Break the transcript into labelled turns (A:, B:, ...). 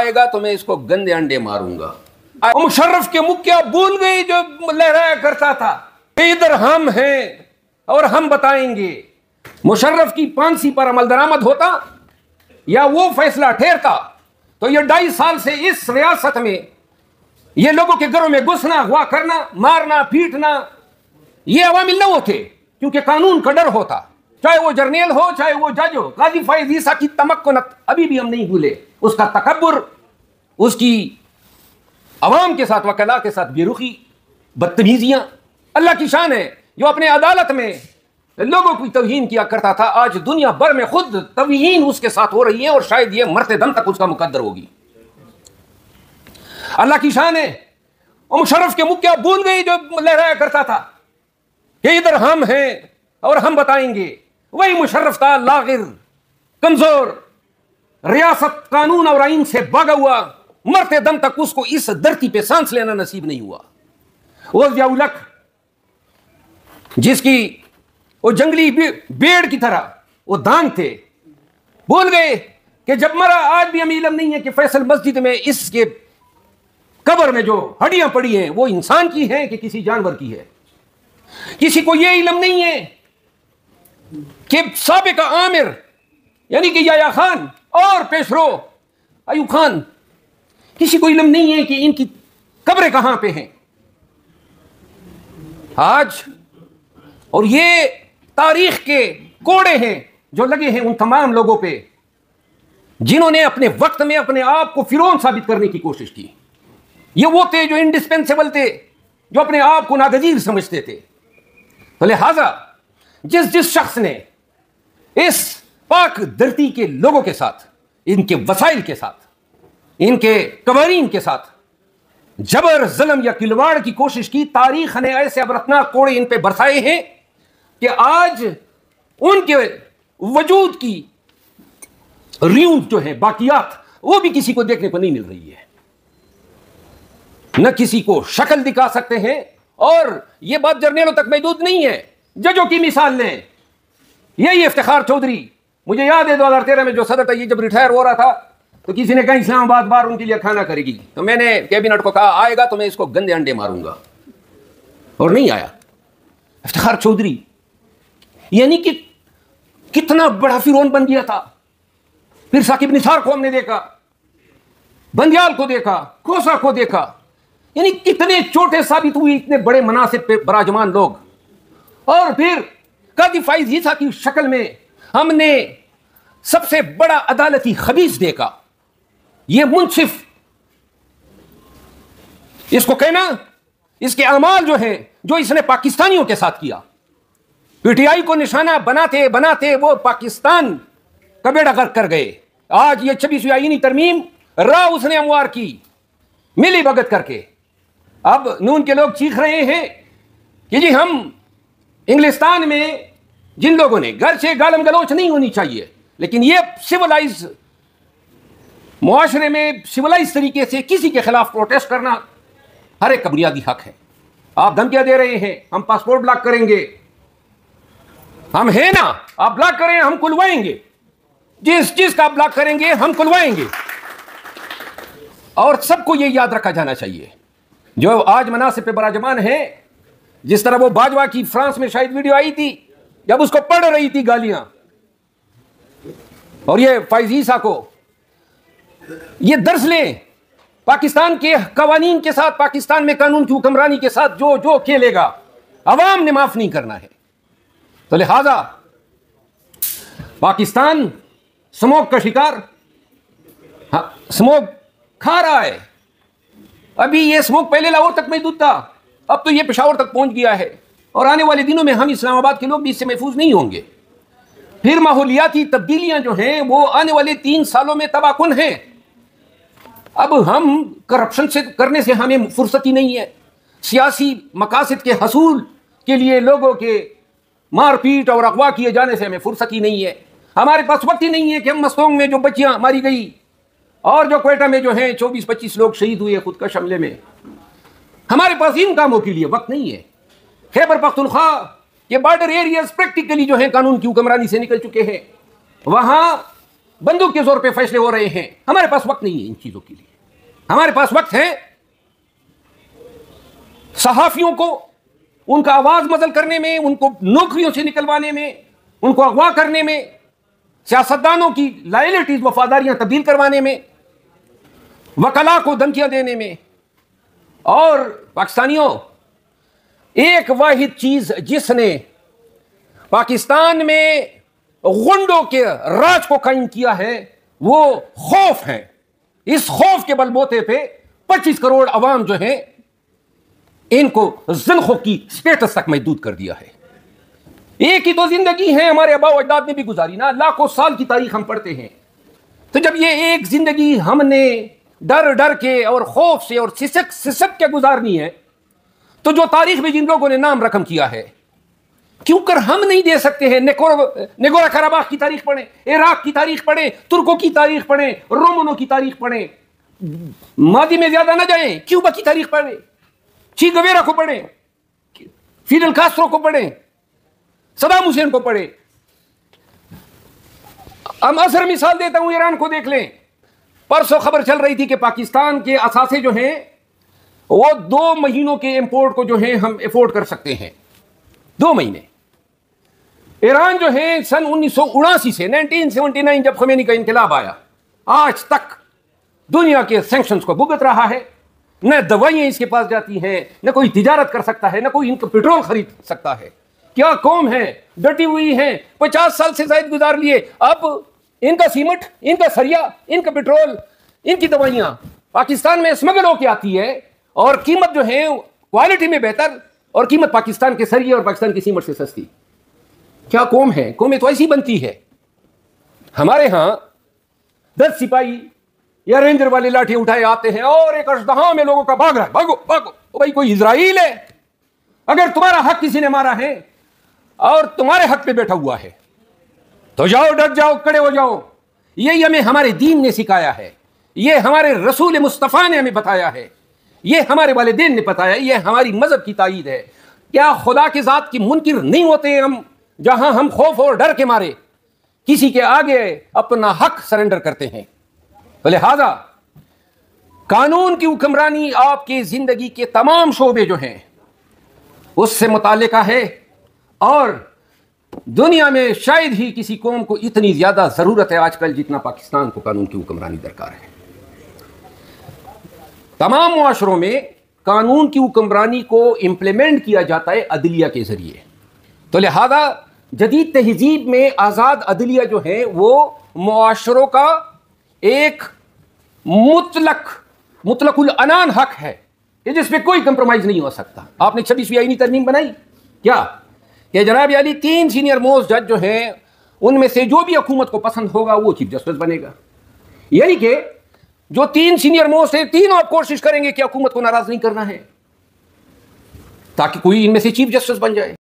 A: آئے گا تو میں اس کو گندے انڈے ماروں گا. مشرف کے منہ کیا بھول گئی جو لہرایا کرتا تھا کہ ادھر ہم ہیں اور ہم بتائیں گے. مشرف کی پانسی پر عمل درآمد ہوتا یا وہ فیصلہ ٹھہرتا تو یہ 2.5 سال سے اس ریاست میں یہ لوگوں کے گھروں میں گھسنا ہوا کرنا، مارنا پیٹنا، یہ عوامل نہ ہوتے کیونکہ قانون کا ڈر ہوتا. چاہے وہ جرنیل ہو چاہے وہ جج ہو. قاضی فائز عیسیٰ کی تمکنت ابھی بھی ہم نہیں بھولے، اس کا تکبر، اس کی عوام کے ساتھ وکلاء کے ساتھ بے رخی، بدتمیزیاں. اللہ کی شان ہے جو اپنے عدالت میں لوگوں کی توہین کیا کرتا تھا، آج دنیا بھر میں خود توہین اس کے ساتھ ہو رہی ہے اور شاید یہ مرتے دم تک اس کا مقدر ہوگی. اللہ کی شان ہے. مشرف کے منہ کیا بھول گئی جو لہرایا کرتا تھا کہ ادھر ہم ہیں اور ہم بتائیں گے. وہی مشرف تھا لاغر، کمزور، ریاست قانون اور آئین سے بھاگا ہوا، مرتے دم تک اس کو اس دھرتی پہ سانس لینا نصیب نہیں ہوا. وہ ضیاء الحق جس کی وہ جنگلی بیڑ کی طرح وہ دان تھے، بھول گئے کہ جب مرا آج بھی ہمیں علم نہیں ہے کہ فیصل مسجد میں اس کے قبر میں جو ہڈیاں پڑی ہیں وہ انسان کی ہیں کہ کسی جانور کی ہے. کسی کو یہ علم نہیں ہے کہ سابق عامر یعنی کہ یحییٰ خان اور پیشرو ایوب خان، کسی کو علم نہیں ہے کہ ان کی قبریں کہاں پہ ہیں آج. اور یہ تاریخ کے کوڑے ہیں جو لگے ہیں ان تمام لوگوں پہ جنہوں نے اپنے وقت میں اپنے آپ کو فرعون ثابت کرنے کی کوشش کی. یہ وہ تھے جو انڈسپینسیبل تھے، جو اپنے آپ کو ناگزیر سمجھتے تھے. تو لہذا جس شخص نے اس پاک دھرتی کے لوگوں کے ساتھ، ان کے وسائل کے ساتھ، ان کے قوانین کے ساتھ جبر، ظلم یا کھلواڑ کی کوشش کی، تاریخ نے ایسے ابرتناک کوڑے ان پہ برسائے ہیں کہ آج ان کے وجود کی ریوں جو ہیں باقیات وہ بھی کسی کو دیکھنے کو نہیں مل رہی ہے، نہ کسی کو شکل دکھا سکتے ہیں. اور یہ بات جرنیلوں تک محدود نہیں ہے، ججوں کی مثال لیں. یہی افتخار چودھری، مجھے یاد ہے 2013 میں جو صدر تھا، یہ جب ریٹائر ہو رہا تھا تو کسی نے کہا اسلام آباد بار ان کے لیے کھانا کرے گی، تو میں نے کیبنٹ کو کہا آئے گا تو میں اس کو گندے انڈے ماروں گا، اور نہیں آیا. افتخار چودھری یعنی کہ کتنا بڑا فرعون بن گیا تھا. پھر ثاقب نثار کو ہم نے دیکھا، بندیال کو دیکھا، کوسا کو دیکھا، یعنی کتنے چھوٹے ثابت ہوئے اتنے بڑے مناصب پہ براجمان لوگ. اور پھر قاضی فائز عیسیٰ کی شکل میں ہم نے سب سے بڑا عدالتی خبیث دیکھا. یہ منصف، اس کو کہنا، اس کے اعمال جو ہیں جو اس نے پاکستانیوں کے ساتھ کیا، پی ٹی آئی کو نشانہ بناتے بناتے وہ پاکستان کا بیڑا غرق کر گئے. آج یہ 26ویں آئینی ترمیم راہ اس نے ہموار کی ملی بھگت کر کے. اب نون کے لوگ چیخ رہے ہیں کہ جی ہم انگلستان میں جن لوگوں نے، گھر سے گالم گلوچ نہیں ہونی چاہیے، لیکن یہ سیولائز معاشرے میں سیولائز طریقے سے کسی کے خلاف پروٹیسٹ کرنا ہر ایک کا بنیادی حق ہے. آپ دھمکیاں دے رہے ہیں ہم پاسپورٹ بلاک کریں گے، ہم ہیں نا، آپ بلاک کریں ہم کھلوائیں گے، جس کا بلاک کریں گے ہم کھلوائیں گے. اور سب کو یہ یاد رکھا جانا چاہیے جو آج مناصب پہ براجمان ہے، جس طرح وہ باجوہ کی فرانس میں شاید ویڈیو آئی تھی جب اس کو پڑھ رہی تھی گالیاں، اور یہ فائز عیسیٰ کو یہ درس لیں. پاکستان کے قوانین کے ساتھ، پاکستان میں قانون کی حکمرانی کے ساتھ جو کھیلے گا عوام نے معاف نہیں کرنا ہے. تو لہذا پاکستان سموگ کا شکار، سموگ کھا رہا ہے. ابھی یہ سموگ پہلے لاہور تک محدود تھا، اب تو یہ پشاور تک پہنچ گیا ہے، اور آنے والے دنوں میں ہم اسلام آباد کے لوگ بھی اس سے محفوظ نہیں ہوں گے. پھر ماحولیاتی تبدیلیاں جو ہیں وہ آنے والے 3 سالوں میں تباہ کن ہیں. اب ہم کرپشن سے کرنے سے ہمیں فرصت ہی نہیں ہے، سیاسی مقاصد کے حصول کے لیے لوگوں کے مار پیٹ اور اغوا کیے جانے سے ہمیں فرصت ہی نہیں ہے. ہمارے پاس وقت ہی نہیں ہے کہ ہم مستونگ میں جو بچیاں ماری گئی اور جو کوئٹہ میں جو ہیں 24-25 لوگ شہید ہوئے خودکش حملے میں، ہمارے پاس ان کاموں کے لیے وقت نہیں ہے. خیبر پختونخوا کے بارڈر ایریاز پریکٹیکلی جو ہیں قانون کی حکمرانی سے نکل چکے ہیں. وہاں بندوق کے زور پہ فیصلے ہو رہے ہیں. ہمارے پاس وقت نہیں ہے ان چیزوں کے لیے. ہمارے پاس وقت ہے صحافیوں کو ان کا آواز مزل کرنے میں، ان کو نوکریوں سے نکلوانے میں، ان کو اغوا کرنے میں، سیاستدانوں کی لائلٹیز وفاداریاں تبدیل کروانے میں، وکلاء کو دھمکیاں دینے میں. اور پاکستانیوں، ایک واحد چیز جس نے پاکستان میں غنڈوں کے راج کو قائم کیا ہے وہ خوف ہے. اس خوف کے بلبوتے پہ 25 کروڑ عوام جو ہیں ان کو زنخوں کی سٹیٹس تک محدود کر دیا ہے. ایک ہی تو زندگی ہے ہمارے آباء و اجداد نے بھی گزاری نا. لاکھوں سال کی تاریخ ہم پڑھتے ہیں. تو جب یہ ایک زندگی ہم نے ڈر ڈر کے اور خوف سے اور سسک کے گزارنی ہے، تو جو تاریخ میں جن لوگوں نے نام رقم کیا ہے، کیوں کر ہم نہیں دے سکتے ہیں؟ نیگورو قراباخ کی تاریخ پڑھیں، عراق کی تاریخ پڑھیں، ترکوں کی تاریخ پڑھیں، رومنوں کی تاریخ پڑھیں. ماضی میں زیادہ نہ جائیں، کیوبا کی تاریخ پڑھیں، چی گویرا کو پڑھیں، فیڈل کاسٹرو کو پڑھیں، صدام حسین کو پڑھیں. اب اثر مثال دیتا ہوں، ایران کو دیکھ لیں. پرسوں خبر چل رہی تھی کہ پاکستان کے اثاثے جو ہیں وہ 2 مہینوں کے امپورٹ کو جو ہیں ہم افورڈ کر سکتے ہیں. 2 مہینے. ایران جو ہے سن 1979 سے 1979 جب خمینی کا انقلاب آیا آج تک دنیا کے سینکشنز کو بھگت رہا ہے. نہ دوائیاں اس کے پاس جاتی ہیں، نہ کوئی تجارت کر سکتا ہے، نہ کوئی ان کا پیٹرول خرید سکتا ہے. کیا قوم ہے، ڈٹی ہوئی ہے. 50 سال سے زائد گزار لیے. اب ان کا سیمنٹ، ان کا سریا، ان کا پیٹرول، ان کی دوائیاں پاکستان میں اسمگل ہو کے آتی ہے، اور قیمت جو ہے کوالٹی میں بہتر، اور قیمت پاکستان کے سریا اور پاکستان کی سیمنٹ سے سستی. کیا قوم ہے؟ قومیں تو ایسی بنتی ہے. ہمارے ہاں 10 سپاہی یا رینجر والے لاٹھی اٹھائے آتے ہیں اور ایک اژدہا میں لوگوں کا بھاگ رہا ہے، بھاگو بھاگو. بھائی کوئی اسرائیل ہے؟ اگر تمہارا حق کسی نے مارا ہے اور تمہارے حق پہ بیٹھا ہوا ہے تو جاؤ، ڈٹ جاؤ، کھڑے ہو جاؤ. یہی ہمیں ہمارے دین نے سکھایا ہے، یہ ہمارے رسول مصطفیٰ نے ہمیں بتایا ہے، یہ ہمارے والدین نے بتایا، یہ ہماری مذہب کی تائید ہے. کیا خدا کی ذات کی منکر نہیں ہوتے ہم، جہاں ہم خوف اور ڈر کے مارے کسی کے آگے اپنا حق سرنڈر کرتے ہیں؟ لہذا قانون کی حکمرانی آپ کی زندگی کے تمام شعبے جو ہیں اس سے متعلقہ ہے، اور دنیا میں شاید ہی کسی قوم کو اتنی زیادہ ضرورت ہے آج کل جتنا پاکستان کو قانون کی حکمرانی درکار ہے. تمام معاشروں میں قانون کی حکمرانی کو امپلیمنٹ کیا جاتا ہے عدلیہ کے ذریعے. تو لہذا جدید تہذیب میں آزاد عدلیہ جو ہے وہ معاشروں کا ایک مطلق العنان حق ہے کہ جس پہ کوئی کمپرومائز نہیں ہو سکتا. آپ نے 26ویں آئینی ترمیم بنائی کیا کہ جناب علی 3 سینئر موسٹ جج جو ہیں ان میں سے جو بھی حکومت کو پسند ہوگا وہ چیف جسٹس بنے گا. یعنی کہ جو 3 سینئر موسٹ ہیں تینوں آپ کوشش کریں گے کہ حکومت کو ناراض نہیں کرنا ہے تاکہ کوئی ان میں سے چیف جسٹس بن جائے.